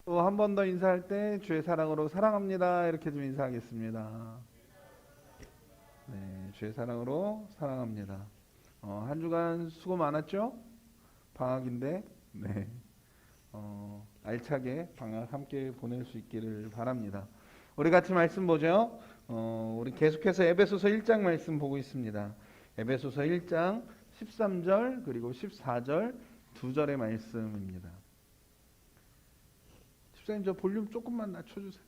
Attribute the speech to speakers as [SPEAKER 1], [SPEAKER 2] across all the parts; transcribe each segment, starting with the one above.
[SPEAKER 1] 또 한 번 더 인사할 때 주의 사랑으로 사랑합니다. 이렇게 좀 인사하겠습니다. 네, 주의 사랑으로 사랑합니다. 한 주간 수고 많았죠? 방학인데, 네, 알차게 방학 함께 보낼 수 있기를 바랍니다. 우리 같이 말씀 보죠. 우리 계속해서 에베소서 1장 말씀 보고 있습니다. 에베소서 1장 13절 그리고 14절 두 절의 말씀입니다. 집사님 저 볼륨 조금만 낮춰주세요.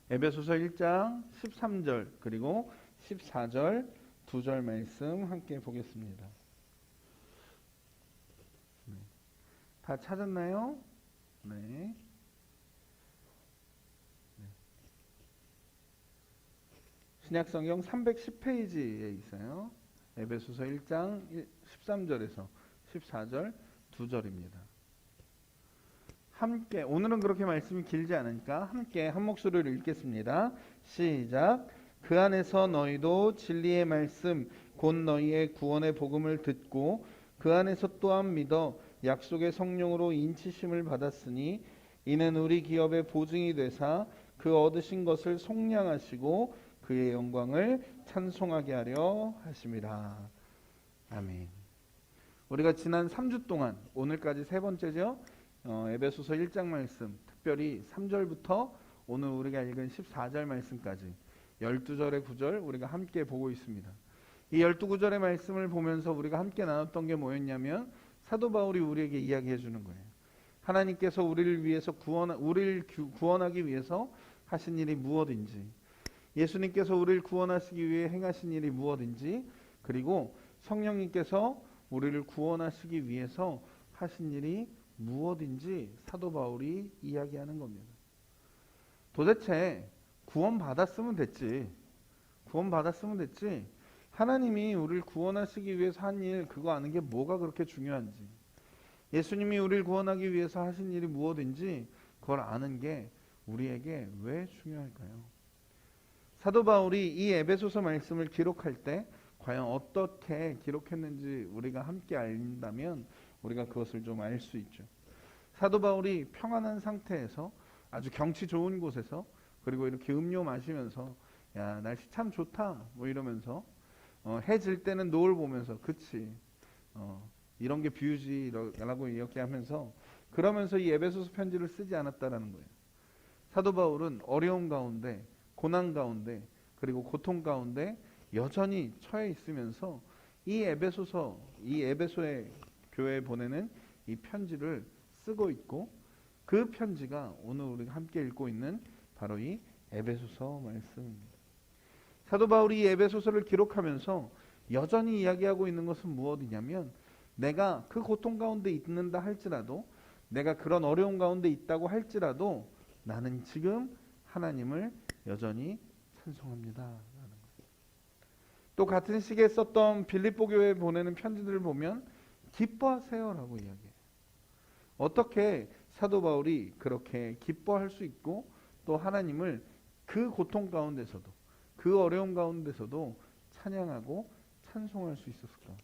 [SPEAKER 1] 에베소서 1장 13절 그리고 14절 두 절 말씀 함께 보겠습니다. 다 찾았나요? 네. 신약성경 310페이지에 있어요. 에베소서 1장 13절에서 14절 두 절입니다. 함께, 오늘은 그렇게 말씀이 길지 않으니까 함께 한 목소리로 읽겠습니다. 시작. 그 안에서 너희도 진리의 말씀 곧 너희의 구원의 복음을 듣고 그 안에서 또한 믿어 약속의 성령으로 인치심을 받았으니 이는 우리 기업의 보증이 되사 그 얻으신 것을 속량하시고 그의 영광을 찬송하게 하려 하심이라. 아멘. 우리가 지난 3주 동안 오늘까지 세 번째죠. 에베소서 1장 말씀, 특별히 3절부터 오늘 우리가 읽은 14절 말씀까지 12절의 구절 우리가 함께 보고 있습니다. 이 12구절의 말씀을 보면서 우리가 함께 나눴던 게 뭐였냐면 사도 바울이 우리에게 이야기해 주는 거예요. 하나님께서 우리를 위해서 우리를 구원하기 위해서 하신 일이 무엇인지, 예수님께서 우리를 구원하시기 위해 행하신 일이 무엇인지, 그리고 성령님께서 우리를 구원하시기 위해서 하신 일이 무엇인지 사도 바울이 이야기하는 겁니다. 도대체 구원받았으면 됐지. 구원받았으면 됐지. 하나님이 우리를 구원하시기 위해서 한 일, 그거 아는 게 뭐가 그렇게 중요한지, 예수님이 우리를 구원하기 위해서 하신 일이 무엇인지 그걸 아는 게 우리에게 왜 중요할까요? 사도 바울이 이 에베소서 말씀을 기록할 때 과연 어떻게 기록했는지 우리가 함께 안다면 우리가 그것을 좀 알 수 있죠. 사도 바울이 평안한 상태에서 아주 경치 좋은 곳에서, 그리고 이렇게 음료 마시면서 야 날씨 참 좋다 뭐 이러면서 해 질 때는 노을 보면서 그치 이런 게 뷰지라고 이렇게 하면서 그러면서 이 에베소서 편지를 쓰지 않았다라는 거예요. 사도 바울은 어려움 가운데, 고난 가운데, 그리고 고통 가운데 여전히 처해 있으면서 이 에베소의 교회에 보내는 이 편지를 쓰고 있고, 그 편지가 오늘 우리가 함께 읽고 있는 바로 이 에베소서 말씀입니다. 사도 바울이 이 에베소서를 기록하면서 여전히 이야기하고 있는 것은 무엇이냐면, 내가 그 고통 가운데 있는다 할지라도, 내가 그런 어려움 가운데 있다고 할지라도 나는 지금 하나님을 여전히 찬송합니다 라는 거예요. 또 같은 시기에 썼던 빌립보 교회에 보내는 편지들을 보면 기뻐하세요 라고 이야기해요. 어떻게 사도 바울이 그렇게 기뻐할 수 있고 또 하나님을 그 고통 가운데서도, 그 어려움 가운데서도 찬양하고 찬송할 수 있었을까?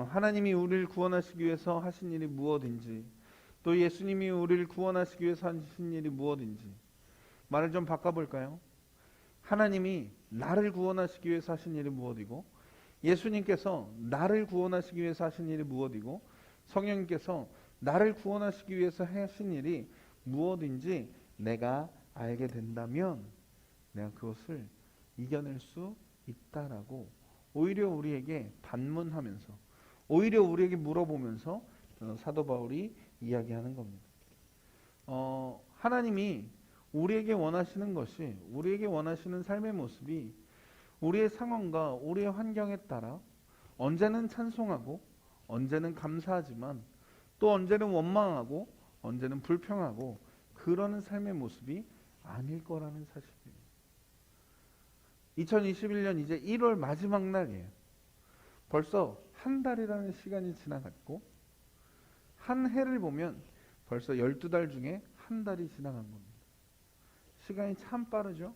[SPEAKER 1] 하나님이 우리를 구원하시기 위해서 하신 일이 무엇인지, 또 예수님이 우리를 구원하시기 위해서 하신 일이 무엇인지, 말을 좀 바꿔볼까요? 하나님이 나를 구원하시기 위해서 하신 일이 무엇이고, 예수님께서 나를 구원하시기 위해서 하신 일이 무엇이고, 성령님께서 나를 구원하시기 위해서 하신 일이 무엇인지 내가 알게 된다면 내가 그것을 이겨낼 수 있다라고 오히려 우리에게 반문하면서, 오히려 우리에게 물어보면서 사도 바울이 이야기하는 겁니다. 하나님이 우리에게 원하시는 것이, 우리에게 원하시는 삶의 모습이 우리의 상황과 우리의 환경에 따라 언제는 찬송하고 언제는 감사하지만 또 언제는 원망하고 언제는 불평하고 그러는 삶의 모습이 아닐 거라는 사실이에요. 2021년 이제 1월 마지막 날이에요. 벌써 한 달이라는 시간이 지나갔고, 한 해를 보면 벌써 12달 중에 한 달이 지나간 겁니다. 시간이 참 빠르죠?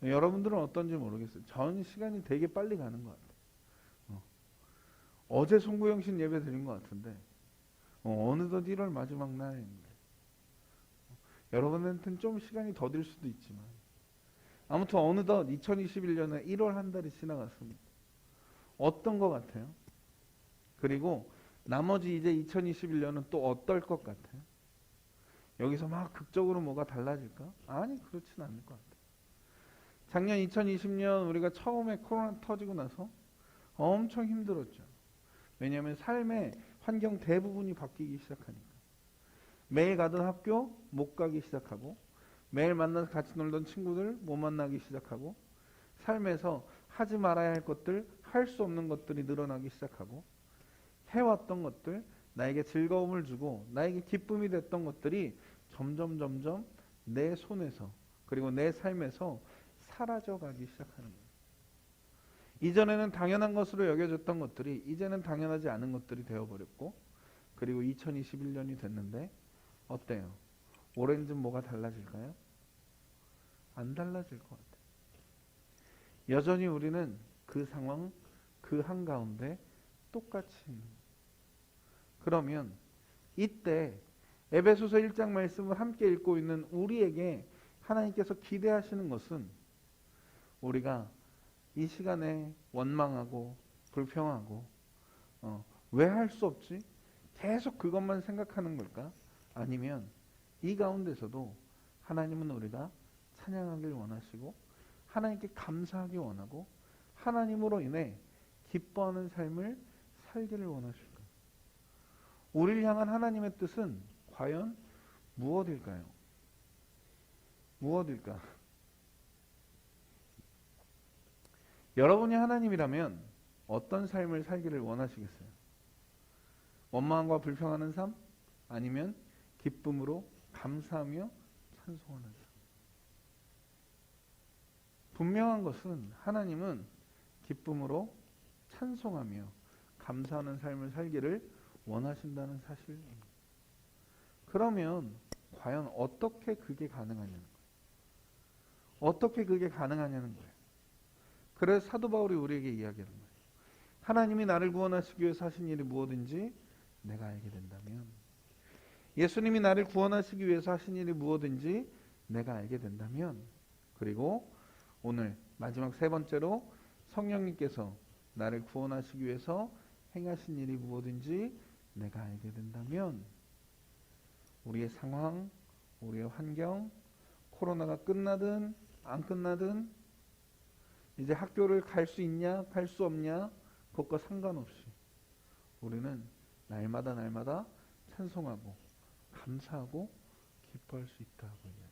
[SPEAKER 1] 여러분들은 어떤지 모르겠어요. 전 시간이 되게 빨리 가는 것 같아요. 어제 송구영신 예배 드린 것 같은데 어느덧 1월 마지막 날인데. 여러분한테는 좀 시간이 더딜 수도 있지만 아무튼 어느덧 2021년에 1월 한 달이 지나갔습니다. 어떤 것 같아요? 그리고 나머지 이제 2021년은 또 어떨 것 같아요? 여기서 막 극적으로 뭐가 달라질까? 아니, 그렇진 않을 것 같아요. 작년 2020년 우리가 처음에 코로나 터지고 나서 엄청 힘들었죠. 왜냐하면 삶의 환경 대부분이 바뀌기 시작하니까. 매일 가던 학교 못 가기 시작하고, 매일 만나서 같이 놀던 친구들 못 만나기 시작하고, 삶에서 하지 말아야 할 것들, 할 수 없는 것들이 늘어나기 시작하고, 해왔던 것들, 나에게 즐거움을 주고 나에게 기쁨이 됐던 것들이 점점 내 손에서, 그리고 내 삶에서 사라져가기 시작하는 거예요. 이전에는 당연한 것으로 여겨졌던 것들이 이제는 당연하지 않은 것들이 되어버렸고, 그리고 2021년이 됐는데 어때요? 올해는 뭐가 달라질까요? 안 달라질 것 같아요. 여전히 우리는 그 상황, 그 한가운데 똑같이 있는 거예요. 그러면 이때 에베소서 1장 말씀을 함께 읽고 있는 우리에게 하나님께서 기대하시는 것은, 우리가 이 시간에 원망하고 불평하고 왜 할 수 없지? 계속 그것만 생각하는 걸까? 아니면 이 가운데서도 하나님은 우리가 찬양하길 원하시고 하나님께 감사하기 원하고 하나님으로 인해 기뻐하는 삶을 살기를 원하실까? 우리를 향한 하나님의 뜻은 과연 무엇일까요? 무엇일까? 여러분이 하나님이라면 어떤 삶을 살기를 원하시겠어요? 원망과 불평하는 삶? 아니면 기쁨으로 감사하며 찬송하는 삶? 분명한 것은 하나님은 기쁨으로 찬송하며 감사하는 삶을 살기를 원하신다는 사실입니다. 그러면 과연 어떻게 그게 가능하냐는 거예요. 어떻게 그게 가능하냐는 거예요. 그래서 사도 바울이 우리에게 이야기하는 거예요. 하나님이 나를 구원하시기 위해서 하신 일이 무엇인지 내가 알게 된다면, 예수님이 나를 구원하시기 위해서 하신 일이 무엇인지 내가 알게 된다면, 그리고 오늘 마지막 세 번째로 성령님께서 나를 구원하시기 위해서 행하신 일이 무엇인지 내가 알게 된다면, 우리의 상황, 우리의 환경, 코로나가 끝나든 안 끝나든, 이제 학교를 갈 수 있냐 갈 수 없냐 그것과 상관없이 우리는 날마다 찬송하고 감사하고 기뻐할 수 있다고 이야기해요.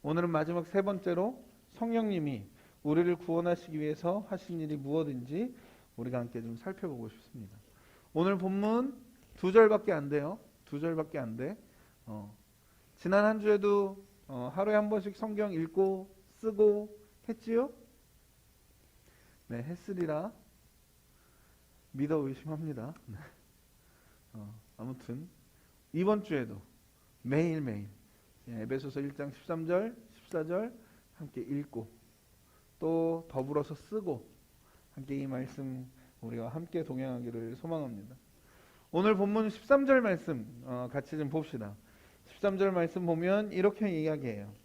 [SPEAKER 1] 오늘은 마지막 세 번째로 성령님이 우리를 구원하시기 위해서 하신 일이 무엇인지 우리가 함께 좀 살펴보고 싶습니다. 오늘 본문 2절밖에 안 돼요. 2절밖에 안 돼. 지난 한 주에도 하루에 한 번씩 성경 읽고 쓰고 했지요? 네, 했으리라 믿어 의심합니다. 아무튼 이번 주에도 매일매일 에베소서 1장 13절, 14절 함께 읽고 또 더불어서 쓰고 함께 이 말씀 우리가 함께 동행하기를 소망합니다. 오늘 본문 13절 말씀 같이 좀 봅시다. 13절 말씀 보면 이렇게 이야기해요.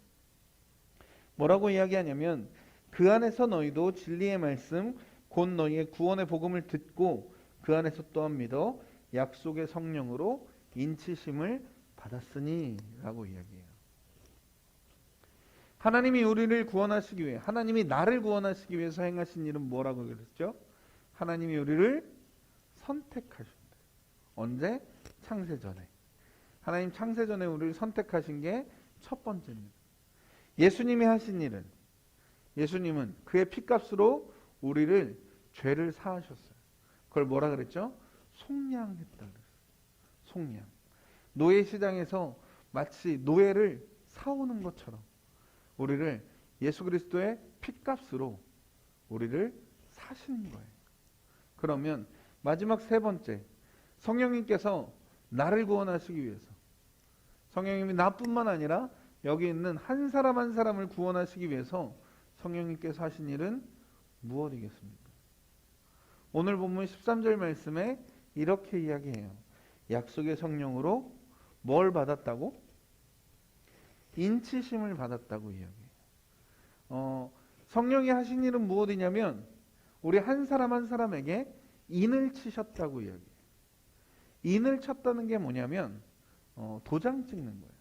[SPEAKER 1] 뭐라고 이야기하냐면, 그 안에서 너희도 진리의 말씀 곧 너희의 구원의 복음을 듣고 그 안에서 또한 믿어 약속의 성령으로 인치심을 받았으니 라고 이야기해요. 하나님이 우리를 구원하시기 위해, 하나님이 나를 구원하시기 위해서 행하신 일은 뭐라고 그랬죠? 하나님이 우리를 선택하신다. 언제? 창세전에. 하나님 창세전에 우리를 선택하신 게 첫 번째입니다. 예수님이 하신 일은, 예수님은 그의 피값으로 우리를 죄를 사하셨어요. 그걸 뭐라 그랬죠? 속량했다 그랬어요. 속량. 노예 시장에서 마치 노예를 사오는 것처럼 우리를 예수 그리스도의 피값으로 우리를 사신 거예요. 그러면 마지막 세 번째, 성령님께서 나를 구원하시기 위해서, 성령님이 나뿐만 아니라 여기 있는 한 사람 한 사람을 구원하시기 위해서 성령님께서 하신 일은 무엇이겠습니까? 오늘 본문 13절 말씀에 이렇게 이야기해요. 약속의 성령으로 뭘 받았다고? 인치심을 받았다고 이야기해요. 성령이 하신 일은 무엇이냐면 우리 한 사람 한 사람에게 인을 치셨다고 이야기해요. 인을 쳤다는 게 뭐냐면 도장 찍는 거예요.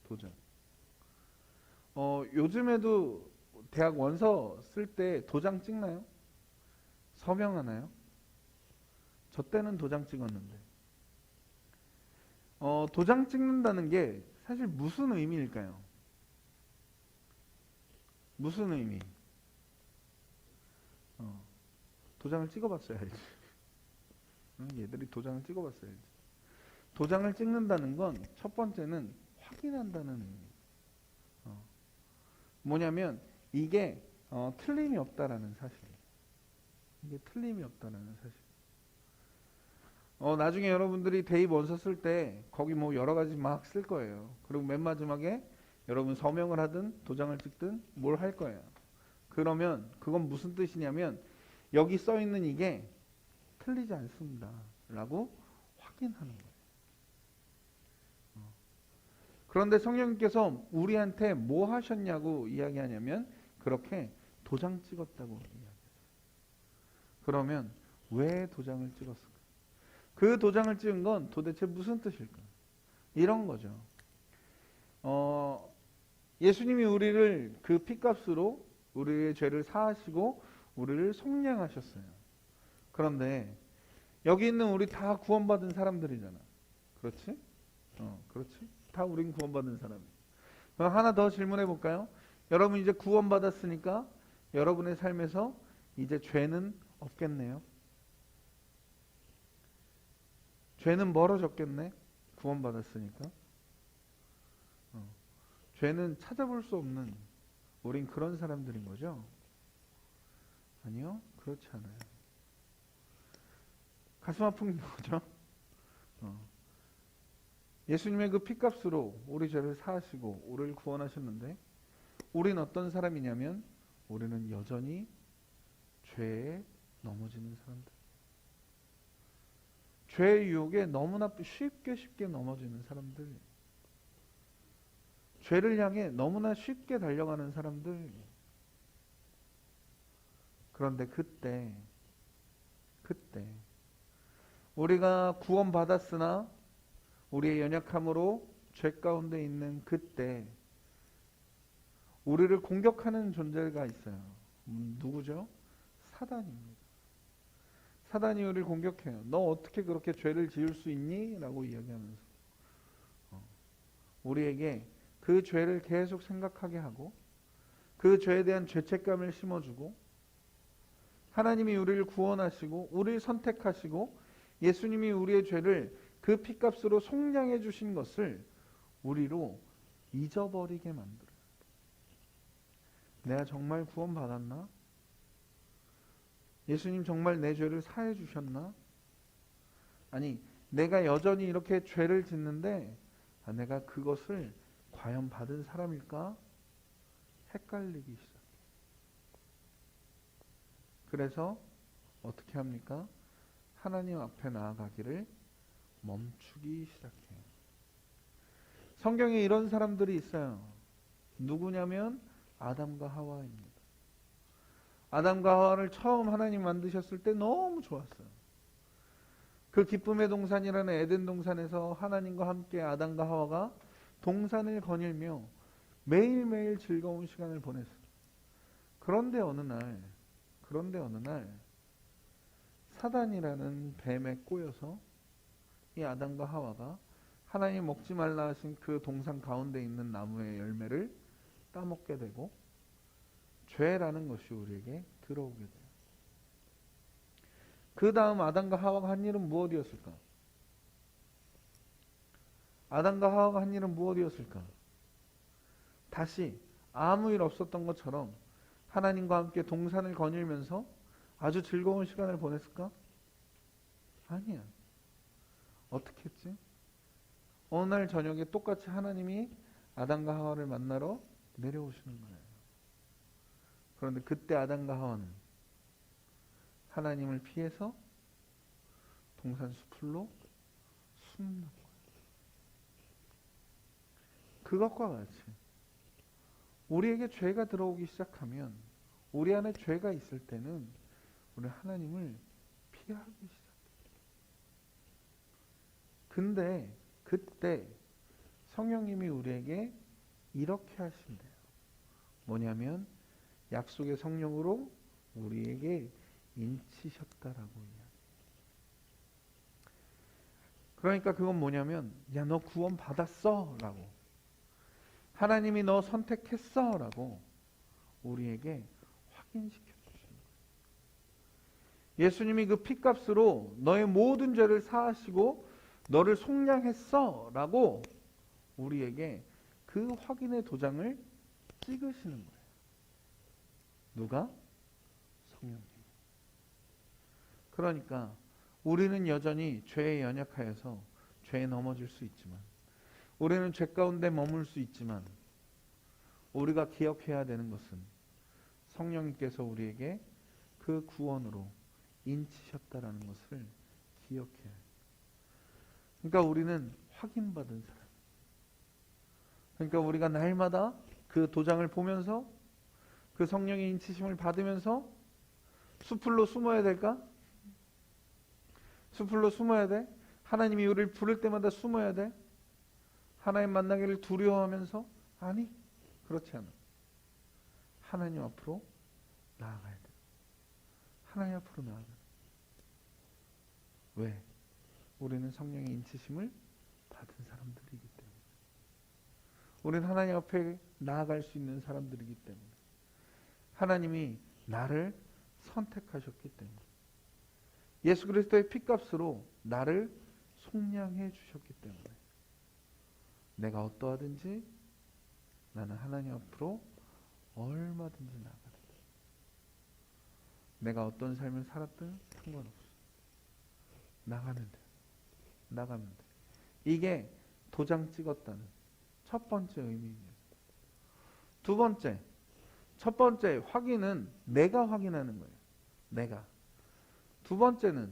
[SPEAKER 1] 도장. 요즘에도 대학 원서 쓸 때 도장 찍나요? 서명하나요? 저 때는 도장 찍었는데. 도장 찍는다는 게 사실 무슨 의미일까요? 무슨 의미? 도장을 찍어봤어야지. 얘들이 도장을 찍어봤어야지. 도장을 찍는다는 건 첫 번째는 확인한다는 의미. 뭐냐면 이게 틀림이 없다라는 사실. 이게 틀림이 없다라는 사실. 나중에 여러분들이 대입 원서 쓸 때 거기 뭐 여러 가지 막 쓸 거예요. 그리고 맨 마지막에 여러분 서명을 하든 도장을 찍든 뭘 할 거예요. 그러면 그건 무슨 뜻이냐면 여기 써 있는 이게 틀리지 않습니다. 라고 확인하는 거예요. 그런데 성령님께서 우리한테 뭐 하셨냐고 이야기하냐면 그렇게 도장 찍었다고 이야기해요. 그러면 왜 도장을 찍었을까? 그 도장을 찍은 건 도대체 무슨 뜻일까? 이런 거죠. 예수님이 우리를 그 피값으로 우리의 죄를 사하시고 우리를 속량하셨어요. 그런데 여기 있는 우리 다 구원받은 사람들이잖아. 그렇지? 그렇지? 다 우린 구원받은 사람이에요. 그럼 하나 더 질문해 볼까요? 여러분 이제 구원받았으니까 여러분의 삶에서 이제 죄는 없겠네요. 죄는 멀어졌겠네. 구원받았으니까. 죄는 찾아볼 수 없는 우린 그런 사람들인 거죠? 아니요. 그렇지 않아요. 가슴 아픈 거죠? 예수님의 그 피값으로 우리 죄를 사하시고 우리를 구원하셨는데 우리는 어떤 사람이냐면 우리는 여전히 죄에 넘어지는 사람들. 죄의 유혹에 너무나 쉽게 넘어지는 사람들. 죄를 향해 너무나 쉽게 달려가는 사람들. 그런데 그때 우리가 구원받았으나 우리의 연약함으로 죄 가운데 있는 그때 우리를 공격하는 존재가 있어요. 누구죠? 사단입니다. 사단이 우리를 공격해요. 너 어떻게 그렇게 죄를 지을 수 있니? 라고 이야기하면서 우리에게 그 죄를 계속 생각하게 하고 그 죄에 대한 죄책감을 심어주고 하나님이 우리를 구원하시고 우리를 선택하시고 예수님이 우리의 죄를 그 피값으로 속량해 주신 것을 우리로 잊어버리게 만들어요. 내가 정말 구원받았나? 예수님 정말 내 죄를 사해 주셨나? 아니, 내가 여전히 이렇게 죄를 짓는데 내가 그것을 과연 받은 사람일까? 헷갈리기 시작해요. 그래서 어떻게 합니까? 하나님 앞에 나아가기를 멈추기 시작해요. 성경에 이런 사람들이 있어요. 누구냐면 아담과 하와입니다. 아담과 하와를 처음 하나님 만드셨을 때 너무 좋았어요. 그 기쁨의 동산이라는 에덴 동산에서 하나님과 함께 아담과 하와가 동산을 거닐며 매일매일 즐거운 시간을 보냈어요. 그런데 어느 날 사단이라는 뱀에 꼬여서 이 아담과 하와가 하나님 먹지 말라 하신 그 동산 가운데 있는 나무의 열매를 따먹게 되고 죄라는 것이 우리에게 들어오게 돼요. 그 다음 아담과 하와가 한 일은 무엇이었을까? 아담과 하와가 한 일은 무엇이었을까? 다시 아무 일 없었던 것처럼 하나님과 함께 동산을 거닐면서 아주 즐거운 시간을 보냈을까? 아니야. 어떻게 했지? 어느 날 저녁에 똑같이 하나님이 아담과 하와를 만나러 내려오시는 거예요. 그런데 그때 아담과 하와는 하나님을 피해서 동산 수풀로 숨는 거예요. 그것과 같이 우리에게 죄가 들어오기 시작하면, 우리 안에 죄가 있을 때는 우리 하나님을 피하기 시작해요. 근데 그때 성령님이 우리에게 이렇게 하신대요. 뭐냐면 약속의 성령으로 우리에게 인치셨다라고 이야기해요. 그러니까 그건 뭐냐면, 야, 너 구원 받았어 라고, 하나님이 너 선택했어 라고 우리에게 확인시켜 주시는 거예요. 예수님이 그 피값으로 너의 모든 죄를 사하시고 너를 속량했어 라고 우리에게 그 확인의 도장을 찍으시는 거예요. 누가? 성령님. 그러니까 우리는 여전히 죄에 연약하여서 죄에 넘어질 수 있지만, 우리는 죄 가운데 머물 수 있지만, 우리가 기억해야 되는 것은 성령님께서 우리에게 그 구원으로 인치셨다라는 것을 기억해야 해요. 그러니까 우리는 확인받은 사람. 그러니까 우리가 날마다 그 도장을 보면서 그 성령의 인치심을 받으면서 수풀로 숨어야 될까? 수풀로 숨어야 돼? 하나님이 우리를 부를 때마다 숨어야 돼? 하나님 만나기를 두려워하면서? 아니, 그렇지 않아. 하나님 앞으로 나아가야 돼. 하나님 앞으로 나아가야 돼. 왜? 우리는 성령의 인치심을 받은 사람들이기 때문에. 우리는 하나님 앞에 나아갈 수 있는 사람들이기 때문에. 하나님이 나를 선택하셨기 때문에. 예수 그리스도의 피값으로 나를 속량해 주셨기 때문에 내가 어떠하든지 나는 하나님 앞으로 얼마든지 나가는 거예요. 내가 어떤 삶을 살았든 상관없어. 나가면 돼. 나가면 돼. 이게 도장 찍었다는 첫 번째 의미입니다. 두 번째, 첫 번째 확인은 내가 확인하는 거예요. 내가. 두 번째는,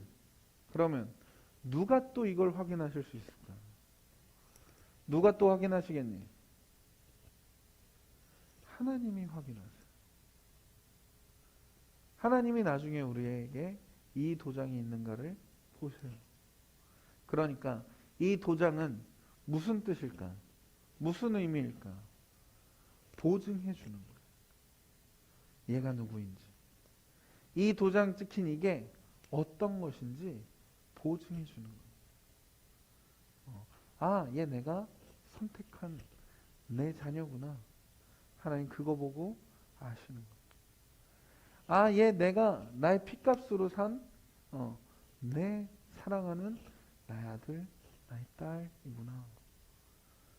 [SPEAKER 1] 그러면 누가 또 이걸 확인하실 수 있을까? 누가 또 확인하시겠니? 하나님이 확인하세요. 하나님이 나중에 우리에게 이 도장이 있는가를 보세요. 그러니까 이 도장은 무슨 뜻일까? 무슨 의미일까? 보증해 주는 거예요. 얘가 누구인지. 이 도장 찍힌 이게 어떤 것인지 보증해 주는 거예요. 아, 얘 내가 선택한 내 자녀구나. 하나님 그거 보고 아시는 거예요. 아, 얘 내가 나의 피값으로 산 내 사랑하는 나의 아들, 나의 딸이구나.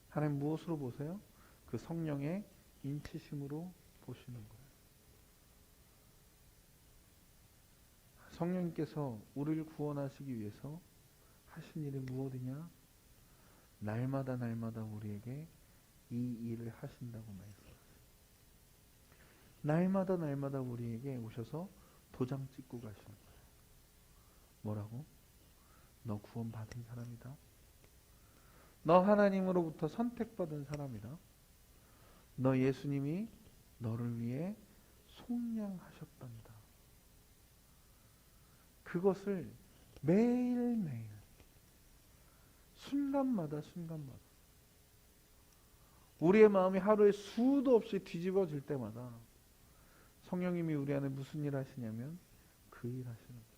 [SPEAKER 1] 하나님 무엇으로 보세요? 그 성령의 인치심으로 보시는 거예요. 성령님께서 우리를 구원하시기 위해서 하신 일이 무엇이냐? 날마다 날마다 우리에게 이 일을 하신다고 말씀하세요. 날마다 날마다 우리에게 오셔서 도장 찍고 가시는 거예요. 뭐라고? 너 구원받은 사람이다. 너 하나님으로부터 선택받은 사람이다. 너 예수님이 너를 위해 속량하셨단다. 그것을 매일매일 순간마다 순간마다 우리의 마음이 하루에 수도 없이 뒤집어질 때마다 성령님이 우리 안에 무슨 일 하시냐면 그 일 하시는 거예요.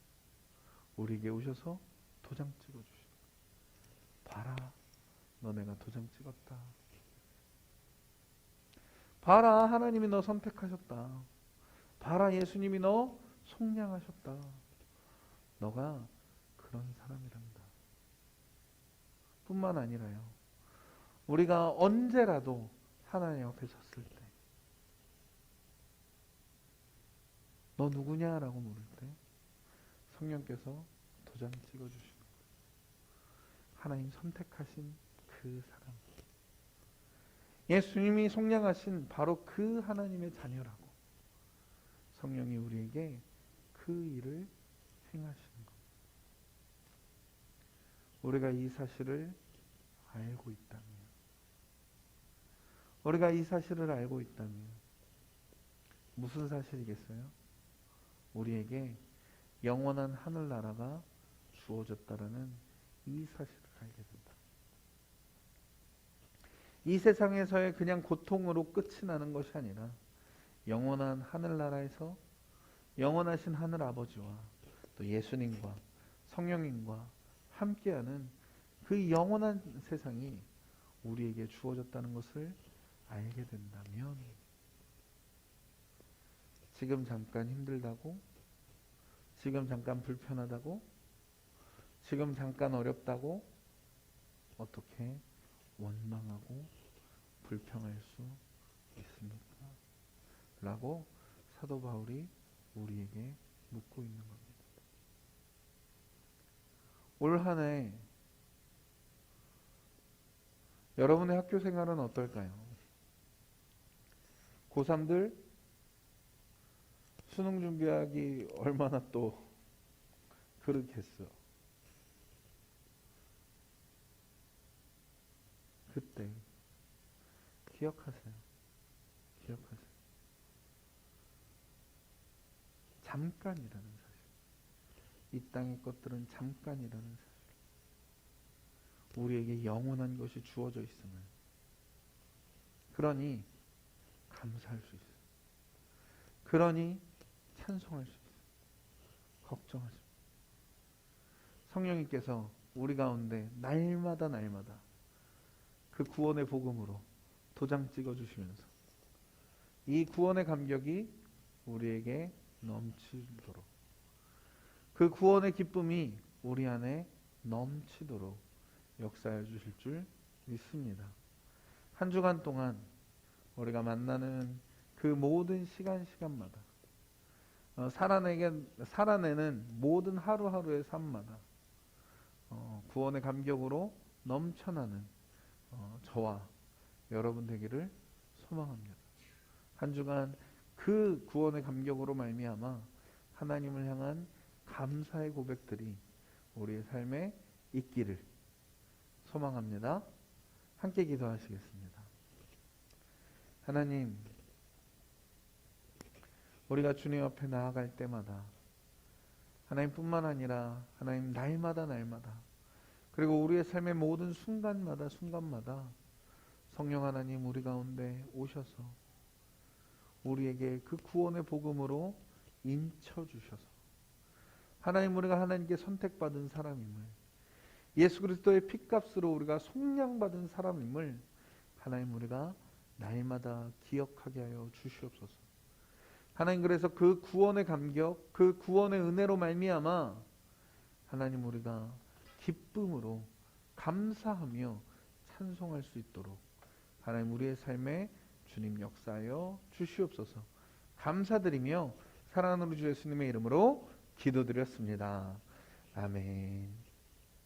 [SPEAKER 1] 우리에게 오셔서 도장 찍어주시는 거예요. 봐라, 너 내가 도장 찍었다. 봐라, 하나님이 너 선택하셨다. 봐라, 예수님이 너 속량하셨다. 너가 그런 사람이란다. 뿐만 아니라요, 우리가 언제라도 하나님 앞에 섰을 때 너 누구냐라고 물을 때 성령께서 도장 찍어주시는 거예요. 하나님 선택하신 그 사람, 예수님이 속량하신 바로 그 하나님의 자녀라고 성령이 우리에게 그 일을 행하시는 겁니다. 우리가 이 사실을 알고 있다면, 우리가 이 사실을 알고 있다면 무슨 사실이겠어요? 우리에게 영원한 하늘나라가 주어졌다라는 이 사실을 알게 된다. 이 세상에서의 그냥 고통으로 끝이 나는 것이 아니라 영원한 하늘나라에서 영원하신 하늘 아버지와 또 예수님과 성령님과 함께하는 그 영원한 세상이 우리에게 주어졌다는 것을 알게 된다면, 지금 잠깐 힘들다고, 지금 잠깐 불편하다고, 지금 잠깐 어렵다고 어떻게 원망하고 불평할 수 있습니까? 라고 사도 바울이 우리에게 묻고 있는 겁니다. 올 한 해 여러분의 학교 생활은 어떨까요? 고3들 수능 준비하기 얼마나 또 그렇겠어. 그때 기억하세요. 기억하세요. 잠깐이라는 사실. 이 땅의 것들은 잠깐이라는 사실. 우리에게 영원한 것이 주어져 있음을. 그러니 감사할 수 있어요. 그러니 찬송할 수 있어요. 걱정하지 마세요. 성령님께서 우리 가운데 날마다 그 구원의 복음으로 도장 찍어주시면서 이 구원의 감격이 우리에게 넘치도록, 그 구원의 기쁨이 우리 안에 넘치도록 역사해 주실 줄 믿습니다. 한 주간 동안 우리가 만나는 그 모든 시간마다 살아내는 모든 하루하루의 삶마다 구원의 감격으로 넘쳐나는 저와 여러분 되기를 소망합니다. 한 주간 그 구원의 감격으로 말미암아 하나님을 향한 감사의 고백들이 우리의 삶에 있기를 소망합니다. 함께 기도하시겠습니다. 하나님, 우리가 주님 앞에 나아갈 때마다 하나님뿐만 아니라 하나님 날마다 그리고 우리의 삶의 모든 순간마다 성령 하나님 우리 가운데 오셔서 우리에게 그 구원의 복음으로 인쳐주셔서 하나님, 우리가 하나님께 선택받은 사람임을, 예수 그리스도의 피값으로 우리가 속량받은 사람임을 하나님 우리가 날마다 기억하게 하여 주시옵소서. 하나님, 그래서 그 구원의 감격, 그 구원의 은혜로 말미암아 하나님 우리가 기쁨으로 감사하며 찬송할 수 있도록 하나님 우리의 삶에 주님 역사하여 주시옵소서. 감사드리며 사랑하는 우리 주 예수님의 이름으로 기도드렸습니다. 아멘.